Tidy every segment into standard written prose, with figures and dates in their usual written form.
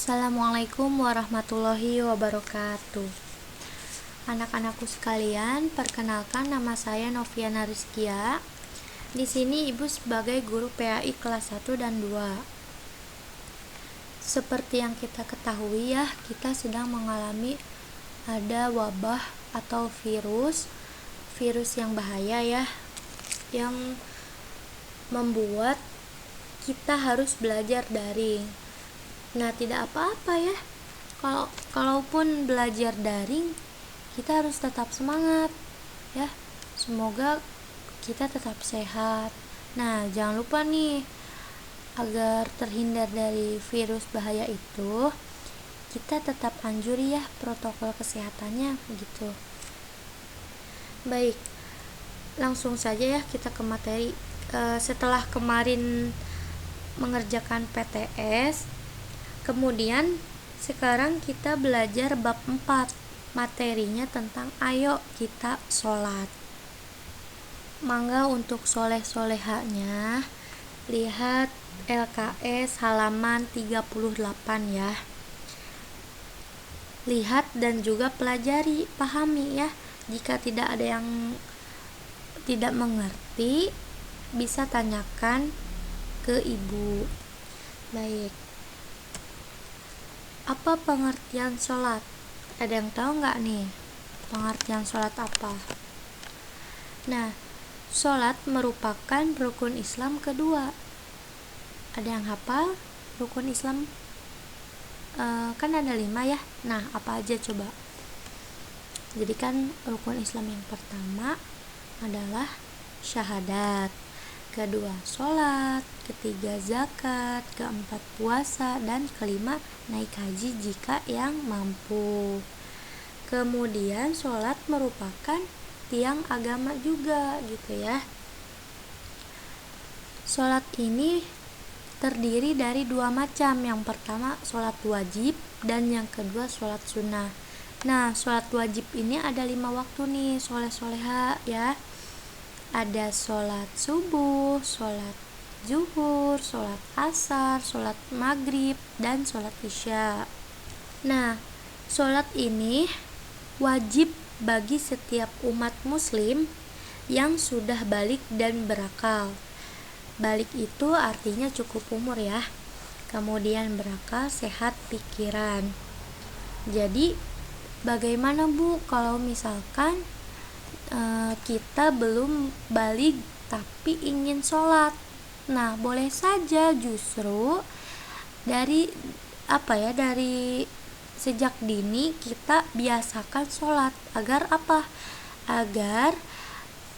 Assalamualaikum warahmatullahi wabarakatuh. Anak-anakku sekalian, perkenalkan nama saya Noviana Rizkia. Di sini Ibu sebagai guru PAI kelas 1 dan 2. Seperti yang kita ketahui ya, kita sedang mengalami ada wabah atau virus yang bahaya ya, yang membuat kita harus belajar daring. Nah, tidak apa-apa ya. Kalaupun belajar daring, kita harus tetap semangat ya. Semoga kita tetap sehat. Nah, jangan lupa nih, agar terhindar dari virus bahaya itu, kita tetap anjuri ya protokol kesehatannya begitu. Baik, langsung saja ya kita ke materi. Setelah kemarin mengerjakan PTS, kemudian sekarang kita belajar bab 4, materinya tentang ayo kita sholat. Mangga untuk soleh-solehanya lihat LKS halaman 38 ya. Lihat dan juga pelajari, pahami ya. Jika tidak ada yang tidak mengerti, bisa tanyakan ke ibu. Baik, apa pengertian sholat? Ada yang tahu nggak nih pengertian sholat apa? Nah, sholat merupakan rukun Islam kedua. Ada yang hafal rukun Islam? Kan ada 5 ya. Nah, apa aja coba? Jadi kan rukun Islam yang pertama adalah syahadat, kedua sholat, ketiga zakat, keempat puasa, dan kelima naik haji jika yang mampu. Kemudian sholat merupakan tiang agama juga gitu ya. Sholat ini terdiri dari 2 macam. Yang pertama sholat wajib dan yang kedua sholat sunnah. Nah, sholat wajib ini ada 5 waktu nih, soleh-soleha ya. Ada sholat subuh, sholat zuhur, sholat asar, sholat maghrib, dan sholat isya. Nah, sholat ini wajib bagi setiap umat muslim yang sudah balik dan berakal. Balik itu artinya cukup umur ya. Kemudian berakal, sehat pikiran. Jadi bagaimana Bu kalau misalkan kita belum balik tapi ingin sholat? Nah, boleh saja, justru dari sejak dini kita biasakan sholat. Agar apa? Agar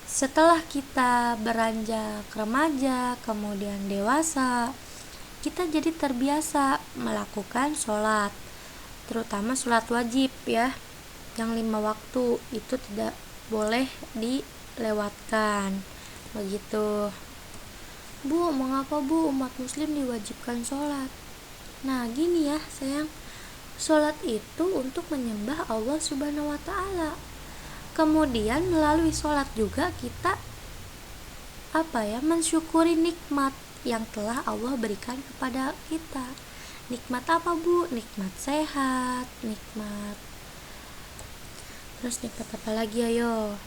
setelah kita beranjak remaja, kemudian dewasa, kita jadi terbiasa melakukan sholat, terutama sholat wajib ya, yang 5 waktu itu tidak boleh dilewatkan begitu. Bu, mengapa Bu umat muslim diwajibkan sholat? Nah, gini ya sayang, sholat itu untuk menyembah Allah subhanahu wa ta'ala. Kemudian melalui sholat juga kita mensyukuri nikmat yang telah Allah berikan kepada kita. Nikmat apa Bu? Nikmat sehat, nikmat apa lagi ayo?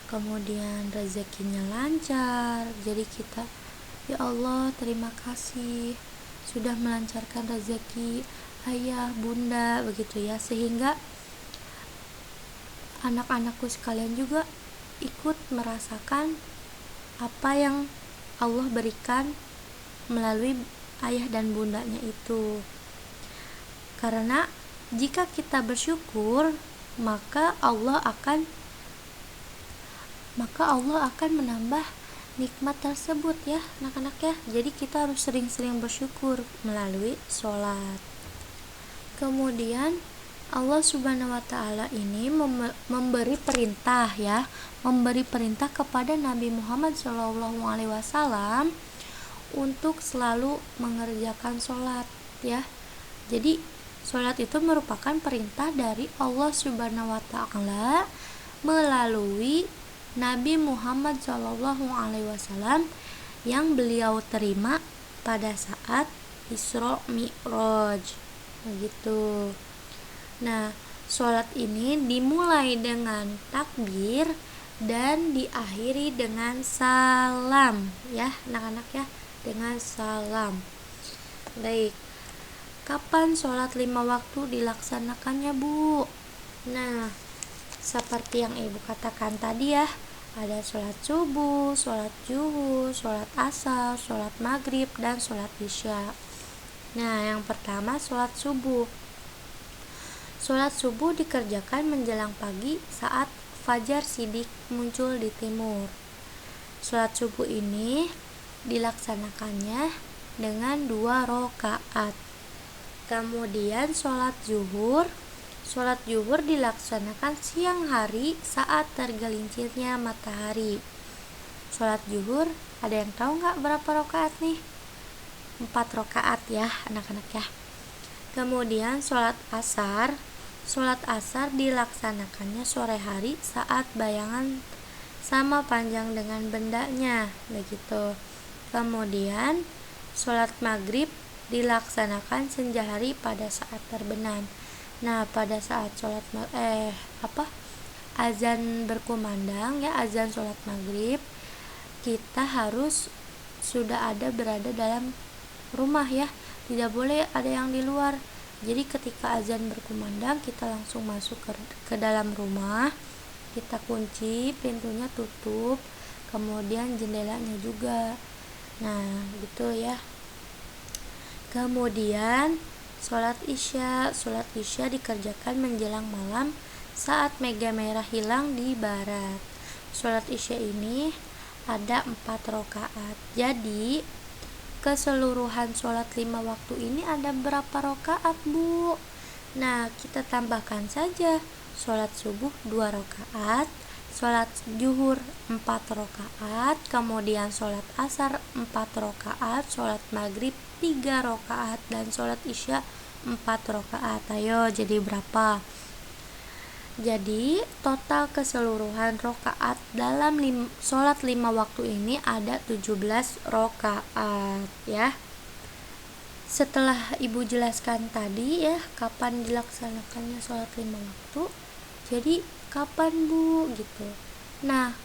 Kemudian rezekinya lancar. Jadi kita, ya Allah terima kasih sudah melancarkan rezeki ayah, bunda begitu ya, sehingga anak-anakku sekalian juga ikut merasakan apa yang Allah berikan melalui ayah dan bundanya itu. Karena jika kita bersyukur, maka Allah akan menambah nikmat tersebut ya anak-anak ya. Jadi kita harus sering-sering bersyukur melalui sholat. Kemudian Allah subhanahu wa ta'ala ini memberi perintah kepada Nabi Muhammad SAW untuk selalu mengerjakan sholat ya. Jadi sholat itu merupakan perintah dari Allah subhanahu wa ta'ala melalui Nabi Muhammad SAW yang beliau terima pada saat Isra Mi'raj. begitu. Nah, sholat ini dimulai dengan takbir dan diakhiri dengan salam ya anak-anak ya, dengan salam. Baik, kapan sholat 5 waktu dilaksanakannya Bu? Nah, seperti yang Ibu katakan tadi ya, ada sholat subuh, sholat zuhur, sholat asar, sholat maghrib, dan sholat isya. Nah, yang pertama sholat subuh. Sholat subuh dikerjakan menjelang pagi saat fajar sidik muncul di timur. Sholat subuh ini dilaksanakannya dengan 2 rakaat. Kemudian sholat zuhur dilaksanakan siang hari saat tergelincirnya matahari. Sholat zuhur, ada yang tahu nggak berapa rakaat nih? 4 rakaat ya anak-anak ya. Kemudian sholat asar dilaksanakannya sore hari saat bayangan sama panjang dengan bendanya, begitu. Kemudian sholat maghrib dilaksanakan senja hari pada saat terbenam. Nah, pada saat azan berkumandang ya, azan sholat maghrib, kita harus sudah berada dalam rumah ya, tidak boleh ada yang di luar. Jadi ketika azan berkumandang, kita langsung masuk ke dalam rumah, kita kunci pintunya, tutup, kemudian jendelanya juga. Nah, gitu ya. Kemudian sholat isya dikerjakan menjelang malam saat mega merah hilang di barat. Sholat isya ini ada 4 rakaat. Jadi keseluruhan sholat 5 waktu ini ada berapa rakaat Bu? Nah, kita tambahkan saja. Sholat subuh 2 rakaat, sholat zuhur 4 rakaat, kemudian sholat asar 4 rakaat, sholat maghrib 3 rakaat, dan sholat isya 4 rakaat. Ayo, jadi berapa? Jadi total keseluruhan rakaat dalam sholat 5 waktu ini ada 17 rakaat ya. Setelah Ibu jelaskan tadi ya, kapan dilaksanakannya sholat 5 waktu, jadi kapan Bu gitu. Nah,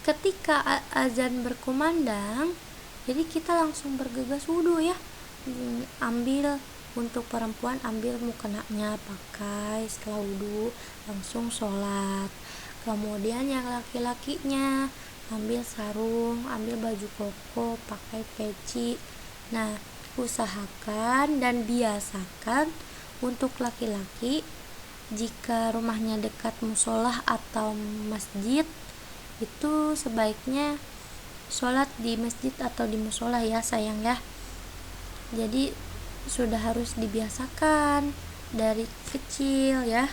ketika azan berkumandang, jadi kita langsung bergegas wudhu ya. Ambil, untuk perempuan ambil mukenanya, pakai, setelah wudhu langsung sholat. Kemudian yang laki-lakinya ambil sarung, ambil baju koko, pakai peci. Nah, usahakan dan biasakan untuk laki-laki, jika rumahnya dekat musolah atau masjid, itu sebaiknya sholat di masjid atau di musolah ya sayang ya. Jadi sudah harus dibiasakan dari kecil ya.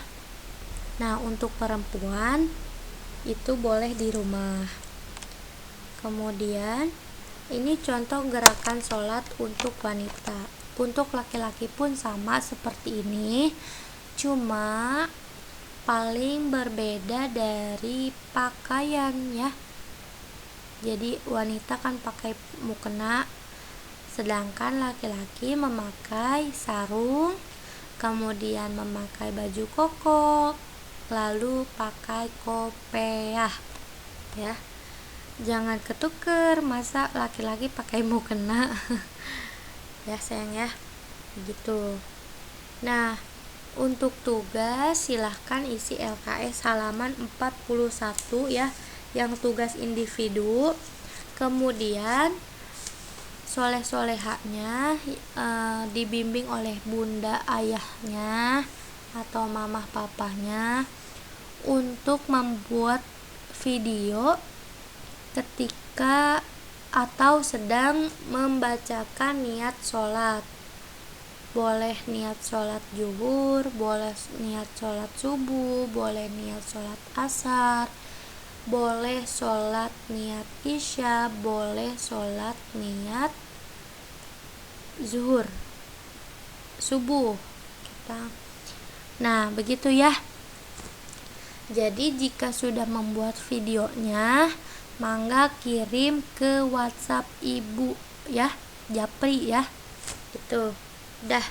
Nah, untuk perempuan itu boleh di rumah. Kemudian ini contoh gerakan sholat untuk wanita. Untuk laki-laki pun sama seperti ini, cuma paling berbeda dari pakaian ya. Jadi wanita kan pakai mukena, sedangkan laki-laki memakai sarung, kemudian memakai baju koko, lalu pakai kopiah ya. Jangan ketuker, masa laki-laki pakai mukena ya sayang ya, begitu. Nah, untuk tugas silahkan isi LKS halaman 41 ya, yang tugas individu. Kemudian soleh-solehanya dibimbing oleh bunda ayahnya atau mamah papahnya untuk membuat video ketika atau sedang membacakan niat sholat. Boleh niat sholat zuhur, boleh niat sholat subuh, boleh niat sholat asar, boleh sholat niat isya, boleh sholat niat zuhur, subuh kita. Nah, begitu ya. Jadi jika sudah membuat videonya, mangga kirim ke WhatsApp Ibu ya, Japri ya. Gitu. Udah.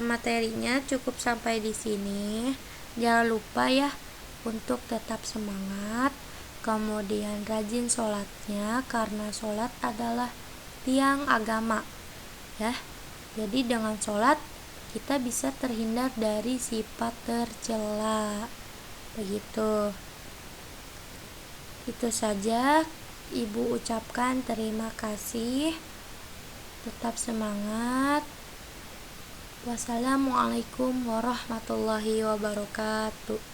materinya cukup sampai di sini. Jangan lupa ya untuk tetap semangat, kemudian rajin sholatnya, karena sholat adalah tiang agama ya. Jadi dengan sholat kita bisa terhindar dari sifat tercela. Begitu. Itu saja Ibu ucapkan terima kasih. Tetap semangat. Wassalamualaikum warahmatullahi wabarakatuh.